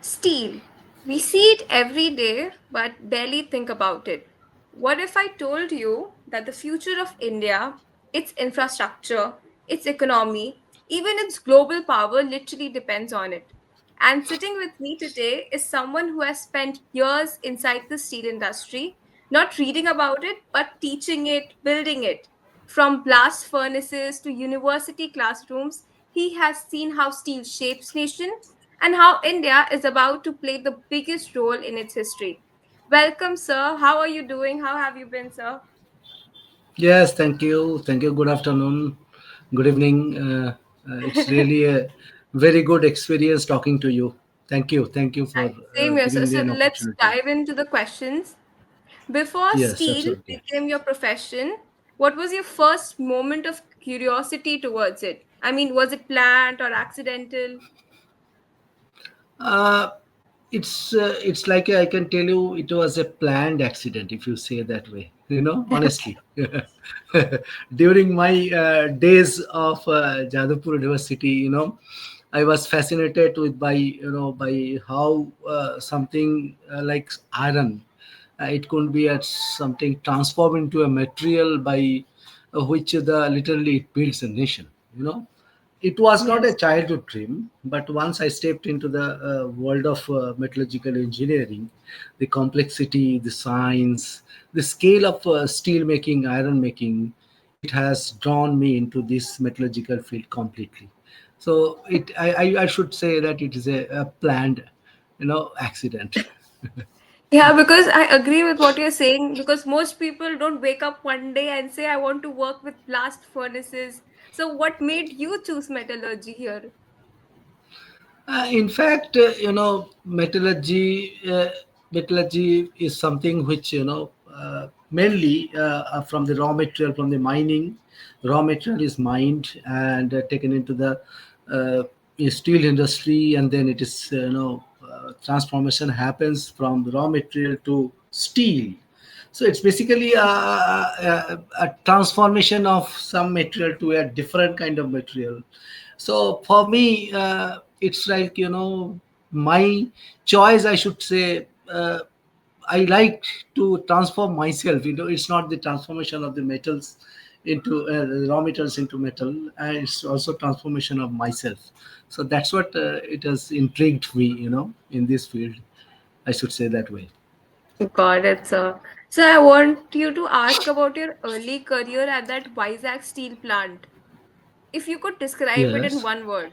Steel. We see it every day, but barely think about it. What if I told you that the future of India, its infrastructure, its economy, even its global power literally depends on it? And sitting with me today is someone who has spent years inside the steel industry, not reading about it, but teaching it, building it. From blast furnaces to university classrooms, he has seen how steel shapes nation and how India is about to play the biggest role in its history. Welcome, sir. How are you doing? How have you been, sir? Yes, thank you. Thank you. Good afternoon. Good evening. It's really a very good experience talking to you. Thank you. Thank you for Same here, sir. giving me So an let's opportunity. dive into the questions. Before Yes, steel absolutely. became your profession, what was your first moment of curiosity towards it? I mean, was it planned or accidental? Uh, it's like I can tell you it was a planned accident if you say that way. Honestly, during my days of Jadavpur University, I was fascinated with by how something like iron, it could be at something transformed into a material by which the literally it builds a nation. It was not a Yes. childhood dream, but once I stepped into the world of metallurgical engineering, the complexity, the science, the scale of steel making, iron making, it has drawn me into this metallurgical field completely. So I should say that it is a planned, accident. Yeah, because I agree with what you're saying. Because most people don't wake up one day and say, I want to work with blast furnaces. So, what made you choose metallurgy here? In fact, metallurgy is something which mainly from the raw material, from the mining. Raw material is mined and taken into the steel industry, and then it is transformation happens from the raw material to steel. So it's basically a transformation of some material to a different kind of material. So for me, it's like my choice. I should say. I like to transform myself. It's not the transformation of the metals into the raw metals into metal, and it's also transformation of myself. So that's what it has intrigued me. In this field, I should say that way. Got it, sir. So I want you to ask about your early career at that Vizag steel plant. If you could describe it in Yes. one word,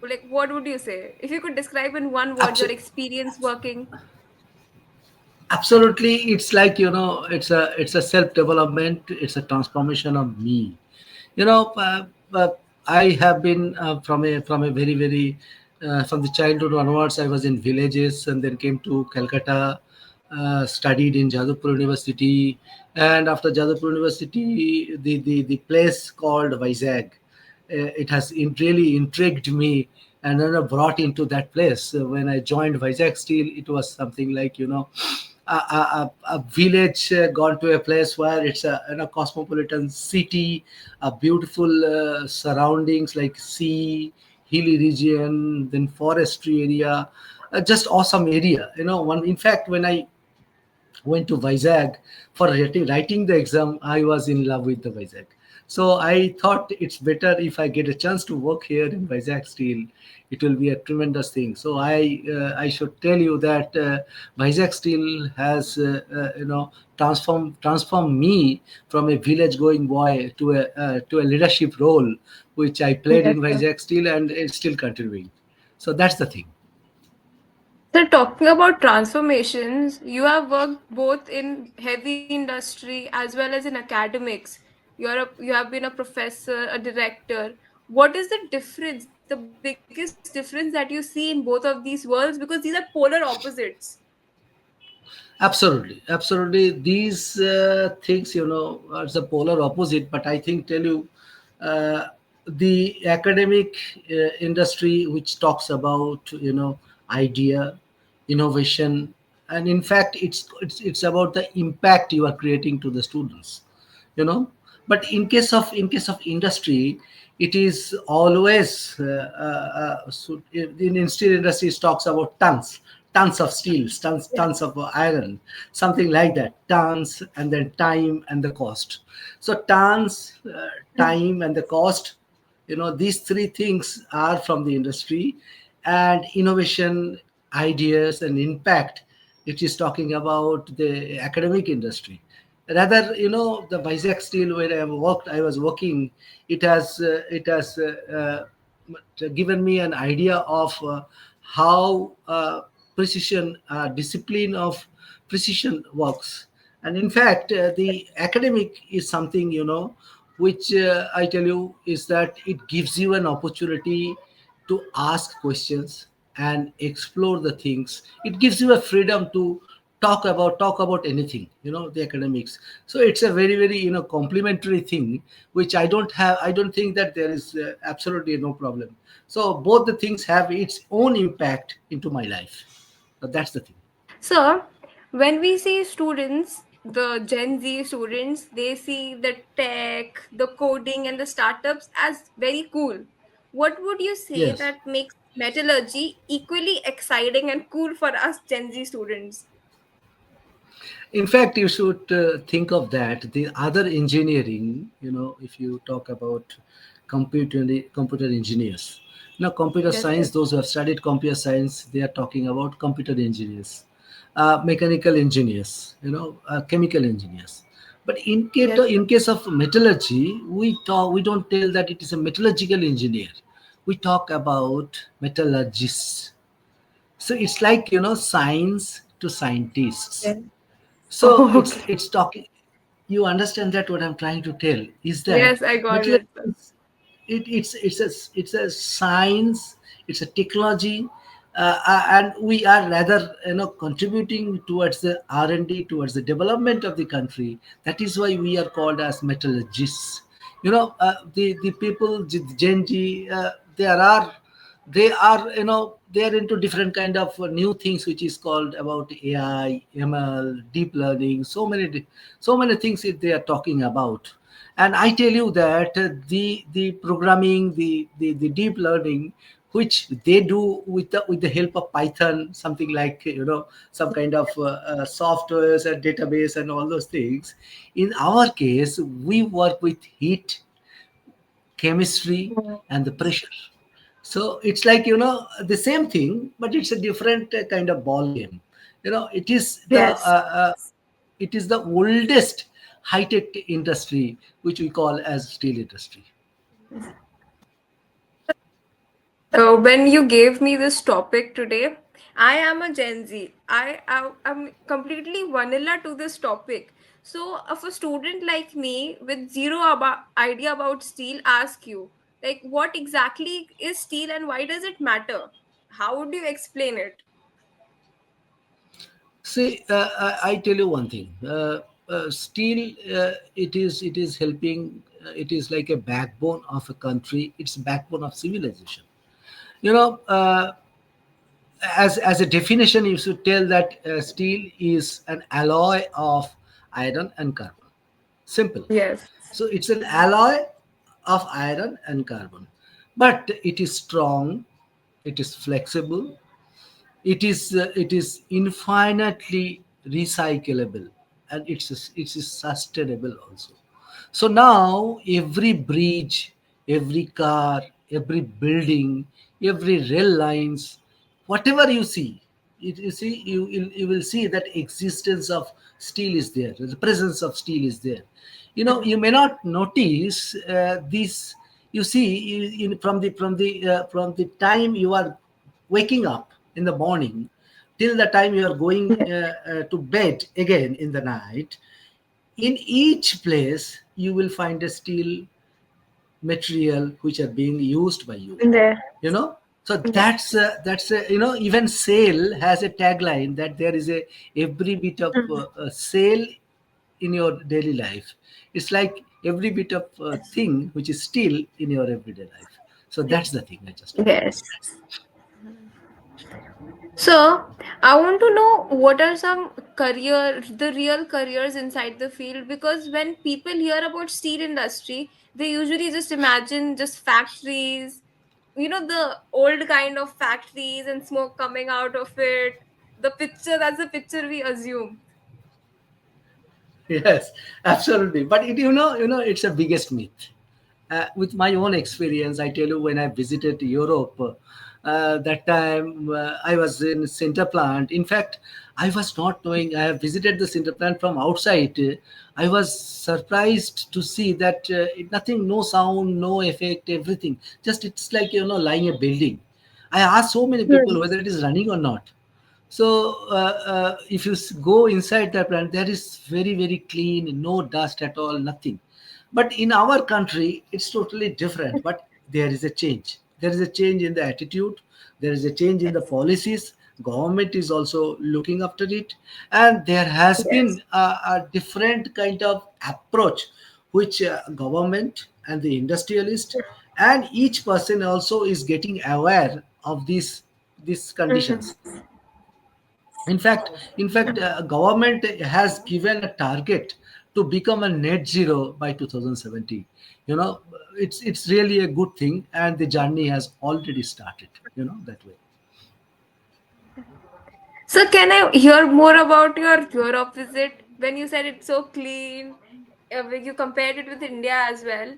like what would you say? If you could describe in one word your Absolutely. experience working. Absolutely, it's like it's a self development, it's a transformation of me. you know uh, uh, I have been from a very from the childhood onwards. I was in villages and then came to Calcutta, studied in Jadavpur University, and after Jadavpur University, the place called Vizag, it has really intrigued me, and then brought into that place. When I joined Vizag Steel, it was something like a village gone to a place where it's a cosmopolitan city, a beautiful surroundings like sea, hilly region, then forestry area, just awesome area. One, in fact, when I went to Vizag for writing the exam, I was in love with the Vizag. So I thought it's better if I get a chance to work here in Vizag Steel. It will be a tremendous thing. So I should tell you that Vizag Steel has transformed me from a village going boy to a leadership role, which I played Yes, in sir. Vizag Steel, and it's still continuing. So that's the thing. So talking about transformations, you have worked both in heavy industry as well as in academics. You have been a professor, a director. What is the difference, the biggest difference that you see in both of these worlds? Because these are polar opposites. Absolutely, absolutely. These things, are the polar opposite. But I think, tell you, uh, the academic industry, which talks about, idea, innovation, and in fact it's about the impact you are creating to the students, you know. But in case of industry, it is always so in steel industries talks about tons of steel, Yeah. tons of iron, something like that, tons, and then time and the cost. So tons, time, and the cost, these three things are from the industry. And innovation, ideas, and impact, it is talking about the academic industry. Rather, the Vizag Steel, where I was working, it has given me an idea of how precision, discipline of precision works. And in fact, the academic is something, which I tell you, is that it gives you an opportunity to ask questions and explore the things. It gives you a freedom to talk about anything, the academics. So it's a very, very, complementary thing, which I don't think that there is absolutely no problem. So both the things have its own impact into my life. So that's the thing. So, when we see students, the Gen Z students, they see the tech, the coding, and the startups as very cool. What would you say Yes. that makes metallurgy equally exciting and cool for us Gen Z students? In fact, you should think of that. The other engineering, if you talk about computer engineers. Now, computer Yes, science, yes, those who have studied computer science, they are talking about computer engineers, mechanical engineers, chemical engineers. But yes, in case of metallurgy, we don't tell that it is a metallurgical engineer. We talk about metallurgists. So it's like, science to scientists. yes. So Oh, okay. it's talking. You understand that what I'm trying to tell is that Yes, I got material it, sir. is, it's a science, it's a technology, and we are rather, contributing towards the R&D, towards the development of the country. That is why we are called as metallurgists. The people, Gen Z, they are into different kind of new things, which is called about AI, ML, deep learning, so many things that they are talking about. And I tell you that the programming, the deep learning, which they do with the help of Python, something like, some kind of softwares and database and all those things. In our case, we work with heat, chemistry, and the pressure. So it's like, the same thing, but it's a different kind of ball game. Yes. It is the oldest high tech industry, which we call as steel industry. When you gave me this topic today, I am a Gen Z. I'm completely vanilla to this topic. So, if a student like me with zero idea about steel ask you, like, what exactly is steel and why does it matter? How would you explain it? See, I tell you one thing. Steel, it is helping. It is like a backbone of a country. It's backbone of civilization. You know, as a definition, you should tell that steel is an alloy of iron and carbon. Simple. Yes. So it's an alloy of iron and carbon, but it is strong. It is flexible. It is infinitely recyclable, and it is sustainable also. So now every bridge, every car, every building, every rail lines, whatever you see, you will see that existence of steel is there, the presence of steel is there. You may not notice this. You see, from the time you are waking up in the morning till the time you are going to bed again in the night, in each place you will find a steel material which are being used by you, There. you know so Yeah. that's even sale has a tagline that there is a every bit of sale in your daily life. It's like every bit of thing which is steel in your everyday life. So that's the thing I just want to Yes. So, I want to know what are some the real careers inside the field, because when people hear about steel industry, they usually just imagine just factories, the old kind of factories and smoke coming out of it. That's the picture we assume. Yes, absolutely. But it's a biggest myth. With my own experience, I tell you, when I visited Europe, that time I was in center plant. In fact, I was not knowing. I have visited the center plant from outside. I was surprised to see that nothing, no sound, no effect, everything. Just it's like lying a building. I asked so many people Hmm. whether it is running or not. So if you go inside the plant, there is very very clean, no dust at all, nothing. But in our country, it's totally different. But there is a change. There is a change in the attitude. There is a change in the Yes. policies. Government is also looking after it, and there has Yes. been a different kind of approach, which government and the industrialist and each person also is getting aware of these conditions. Mhm. In fact, government has given a target to become a net zero by 2070. You know, it's really a good thing, and the journey has already started. That way. So, can I hear more about your Europe visit? When you said it's so clean, when you compared it with India as well.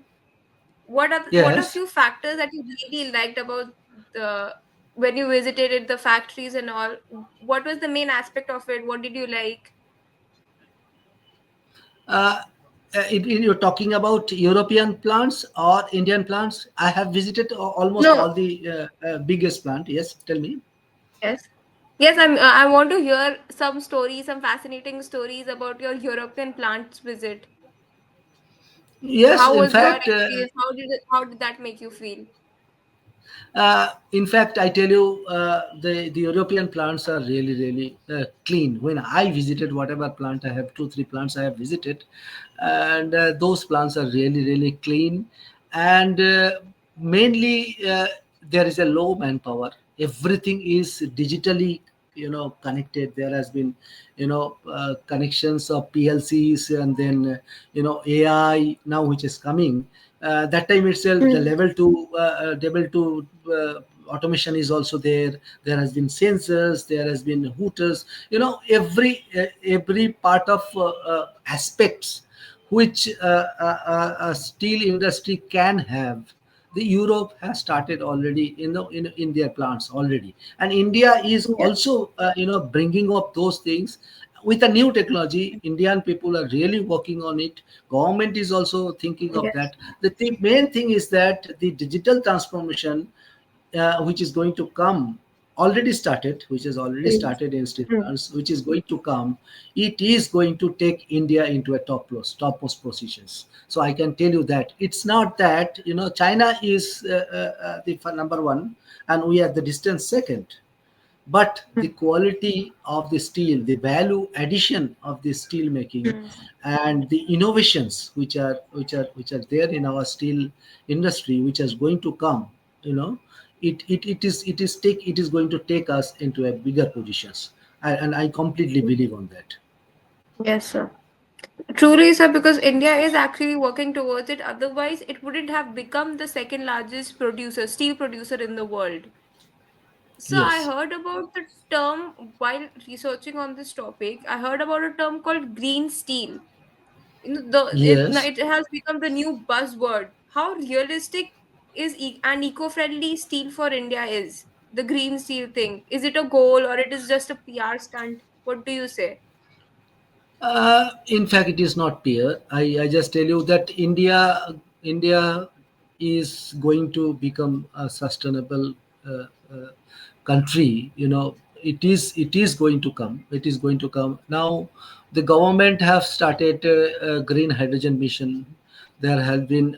What are Yes. few factors that you really liked about the when you visited the factories and all? What was the main aspect of it? What did you like? Uh, you're talking about European plants or Indian plants? I have visited almost No. all the biggest plant. Yes, tell me. Yes. Yes, I want to hear some stories, some fascinating stories about your European plants visit. Yes, How in was your fact, experience? How did that make you feel? in fact, I tell you, the European plants are really really clean. When I visited whatever plant, I have two three plants I have visited, and those plants are really really clean, and mainly there is a low manpower. Everything is digitally connected. There has been connections of PLCs, and then AI now which is coming. That time itself, the Mm. level 2 automation is also there. There has been sensors, there has been hooters, every part of aspects which a steel industry can have. The Europe has started already in their plants already, and India is Yes. also bringing up those things with a new technology. Indian people are really working on it. Government is also thinking of Yes. that. The main thing is that the digital transformation, which is going to come, already started, which has already Mm. started in steel Mm. plants, which is going to come. It is going to take India into a topmost positions. So I can tell you that it's not that China is the number one, and we are the distant second. But the Mm. quality of the steel, the value addition of the steel making, Mm. and the innovations which are there in our steel industry, which is going to come, you know it is going to take us into a bigger positions. And I completely believe on that. Yes, sir. Truly, sir, because India is actually working towards it. Otherwise, it wouldn't have become the second largest steel producer in the world. So I Yes. heard about the term while researching on this topic. I heard about a term called green steel. Yes. It has become the new buzzword. How realistic is an eco-friendly steel for India is the green steel thing? Is it a goal or it is just a PR stunt? What do you say? In fact, it is not peer. I just tell you that India is going to become a sustainable country. It is going to come. It is going to come now. The government have started a green hydrogen mission. There has been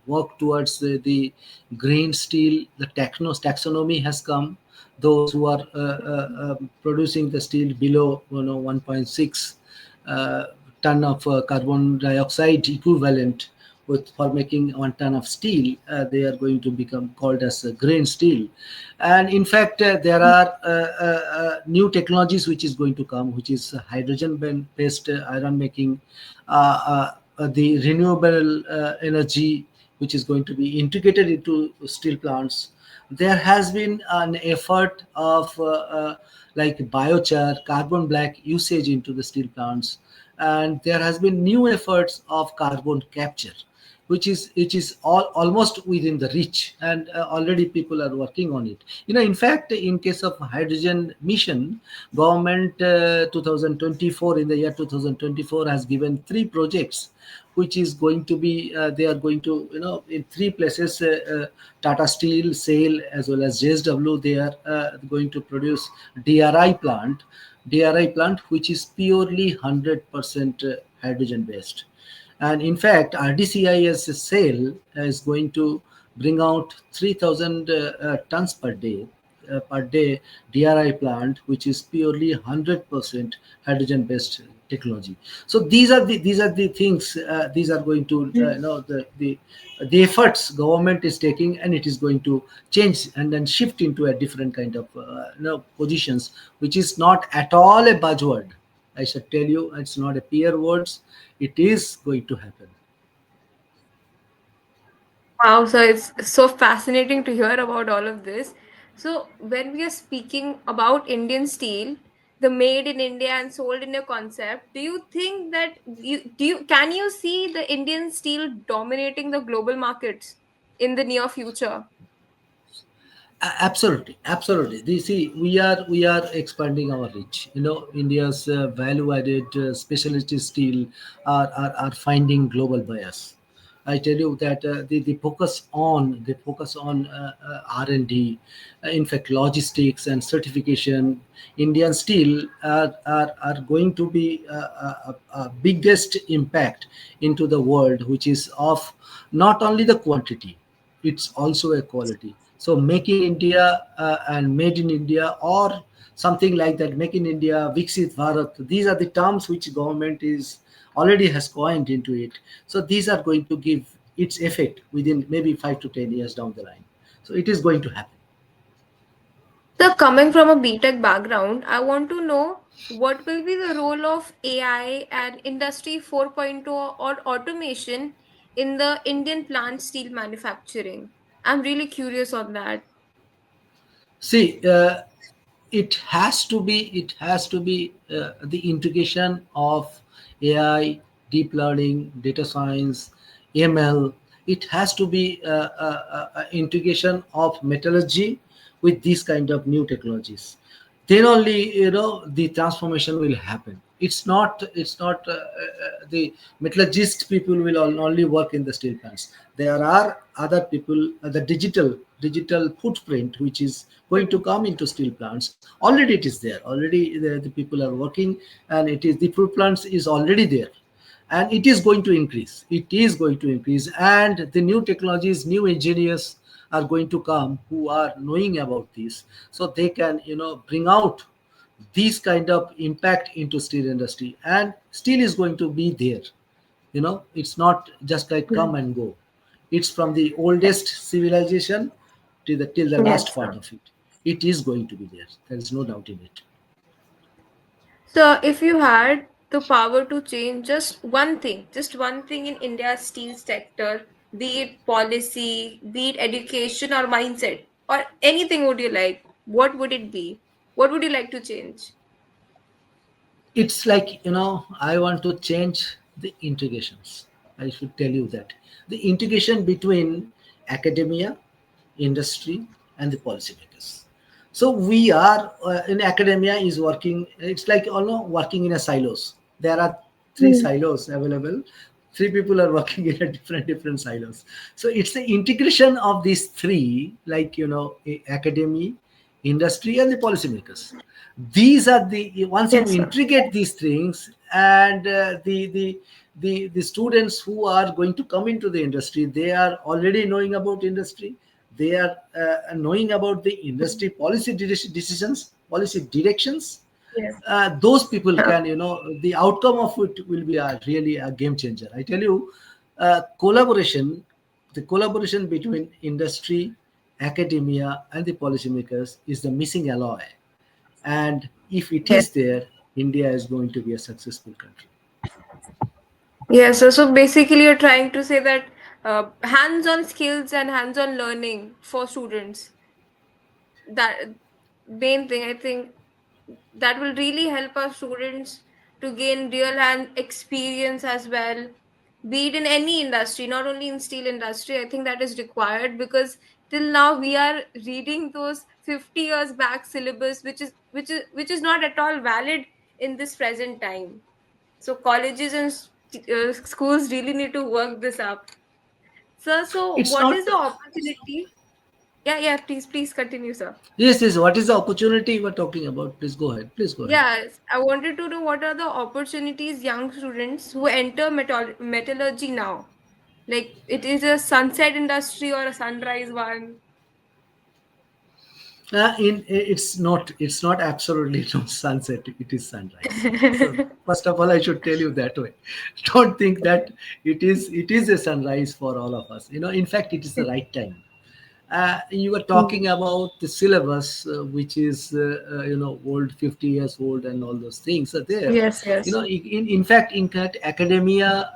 work towards the green steel. The taxonomy has come. Those who are producing the steel below 1.6 ton of carbon dioxide equivalent with for making 1 ton of steel, they are going to become called as green steel. And in fact, there are new technologies which is going to come, which is hydrogen based iron making, the renewable energy which is going to be integrated into steel plants. There has been an effort of like biochar, carbon black usage into the steel plants, and there has been new efforts of carbon capture, which is almost within the reach, and already people are working on it. In fact, in case of hydrogen mission, government 2024, in the year 2024, has given three projects which is going to be they are going to, in three places, Tata Steel, SAIL, as well as JSW, they are going to produce DRI plant, which is purely 100% hydrogen based. And in fact, RDCIS sale is going to bring out 3,000 tons per day DRI plant, which is purely 100% hydrogen based technology. So these are the things, these are going to, the efforts government is taking, and it is going to change and then shift into a different kind of positions, which is not at all a buzzword. I should tell you, it's not a peer words. It is going to happen. Wow, so it's so fascinating to hear about all of this. So, when we are speaking about Indian steel, the made in India and sold in a concept, do you think that can you see the Indian steel dominating the global markets in the near future? Absolutely, absolutely. See, we are expanding our reach. India's value added specialty steel are finding global buyers. I tell you that the focus on R&D, in fact logistics and certification. Indian steel are going to be a biggest impact into the world, which is of not only the quantity, it's also a quality. So make in India and made in India, or something like that, make in India, Viksit Bharat, these are the terms which government is already has coined into it. So these are going to give its effect within maybe 5 to 10 years down the line. So it is going to happen. So, coming from a BTech background, I want to know what will be the role of AI and Industry 4.0 or automation in the Indian plant steel manufacturing. I'm really curious on that. See, it has to be the integration of AI, deep learning, data science, ML. It has to be integration of metallurgy with these kind of new technologies. Then only, the transformation will happen. It's not the metallurgist people will only work in the steel plants. There are other people, the digital footprint which is going to come into steel plants. Already it is there, already the people are working, and it is the food plants is already there, and it is going to increase, and the new technologies, new engineers are going to come who are knowing about this, so they can, bring out these kind of impact into steel industry, and steel is going to be there. It's not just like come and go. It's from the oldest civilization till the last Yes. part of it. It is going to be there. There is no doubt in it. So, if you had the power to change just one thing in India's steel sector, be it policy, be it education or mindset, or anything would you like, what would it be? What would you like to change? It's like, I want to change the integrations. I should tell you that the integration between academia, industry, and the policymakers. So we are in academia is working. It's like, working in a silos. There are three Hmm. silos available. Three people are working in a different silos. So it's the integration of these three, like, academy, industry, and the policymakers. These are the once you Yes, sir. integrate these things, and the students who are going to come into the industry, they are already knowing about industry. They are knowing about the industry policy decisions, policy directions, Yes. those people can, the outcome of it will be really a game changer. I tell you, collaboration, the collaboration between industry, academia, and the policymakers is the missing alloy. And if it Yes. is there, India is going to be a successful country. Yes. So basically, you're trying to say that hands-on skills and hands-on learning for students, that main thing, I think, that will really help our students to gain real hand experience as well, be it in any industry, not only in steel industry. I think that is required, because till now we are reading those 50 years back syllabus, which is not at all valid in this present time. So colleges and schools really need to work this up. So It's what not. is the opportunity? Yeah, yeah, please continue, sir. Yes, yes. What is the opportunity we're talking about? Please go ahead. Please go ahead. Yes, I wanted to know what are the opportunities young students who enter metallurgy now? Like, it is a sunset industry or a sunrise one? It's not absolutely no sunset. It is sunrise. So first of all, I should tell you that way. Don't think that it is a sunrise for all of us. In fact, it is the right time. You were talking about the syllabus, which is old, 50 years old, and all those things are there. Yes, yes. In fact, academia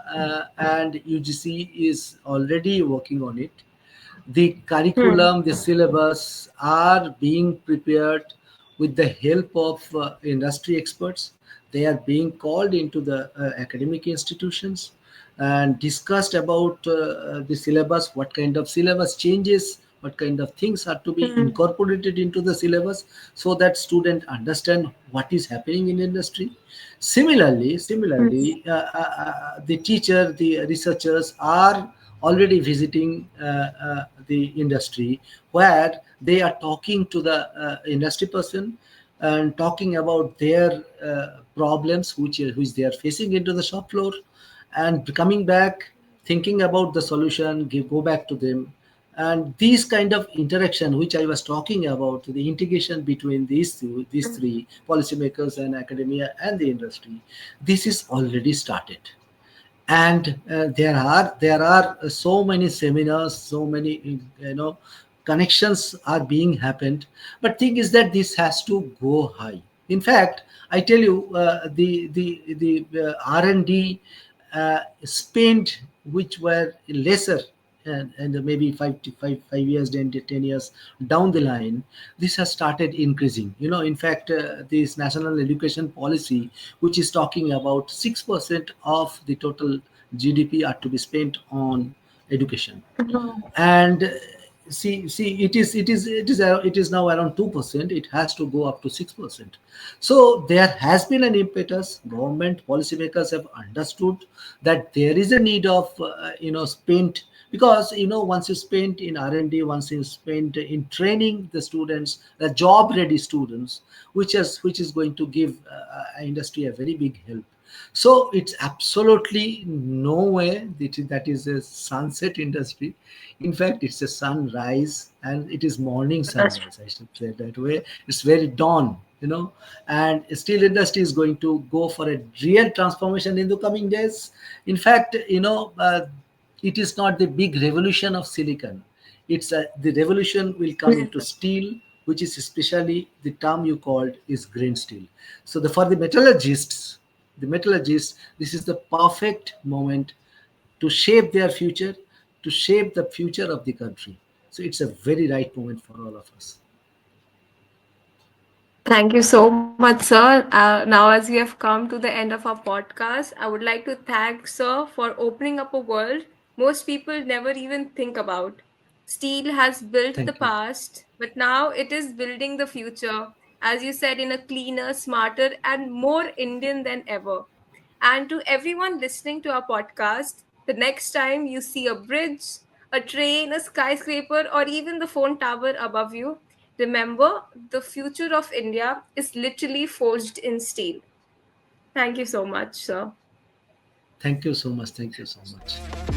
and UGC is already working on it. The Hmm. curriculum, the syllabus are being prepared with the help of industry experts. They are being called into the academic institutions and discussed about the syllabus, what kind of syllabus changes, what kind of things are to be Hmm. incorporated into the syllabus, so that student understand what is happening in industry. Similarly, the teacher, the researchers are already visiting the industry, where they are talking to the industry person and talking about their problems which they are facing into the shop floor, and coming back thinking about the solution, go back to them. And these kind of interaction which I was talking about, the integration between these three, policymakers and academia and the industry, this is already started. And there are so many seminars, so many connections are being happened. But thing is that this has to go high. In fact, I tell you, the R&D spend, which were lesser, and maybe 5 years, 10 years down the line, this has started increasing. In fact, this national education policy, which is talking about 6% of the total GDP are to be spent on education. Mhm. And see, it is now around 2%. It has to go up to 6%. So there has been an impetus. Government policymakers have understood that there is a need of spent, because once you spend in R&D, once you spend in training the students, the job ready students, which is going to give industry a very big help. So it's absolutely no way that is a sunset industry. In fact, it's a sunrise, and it is morning That's true. sunrise, I should say that way. It's very dawn, and steel industry is going to go for a real transformation in the coming days. In fact, it is not the big revolution of silicon. The revolution will come into steel, which is especially the term you called is green steel. So for the metallurgists, this is the perfect moment to shape their future, to shape the future of the country. So it's a very right moment for all of us. Thank you so much, sir. Now, as we have come to the end of our podcast, I would like to thank sir for opening up a world most people never even think about. Steel has built the Thank you. past, but now it is building the future, as you said, in a cleaner, smarter, and more Indian than ever. And to everyone listening to our podcast, the next time you see a bridge, a train, a skyscraper, or even the phone tower above you, remember the future of India is literally forged in steel. Thank you so much, sir. Thank you so much. Thank you so much.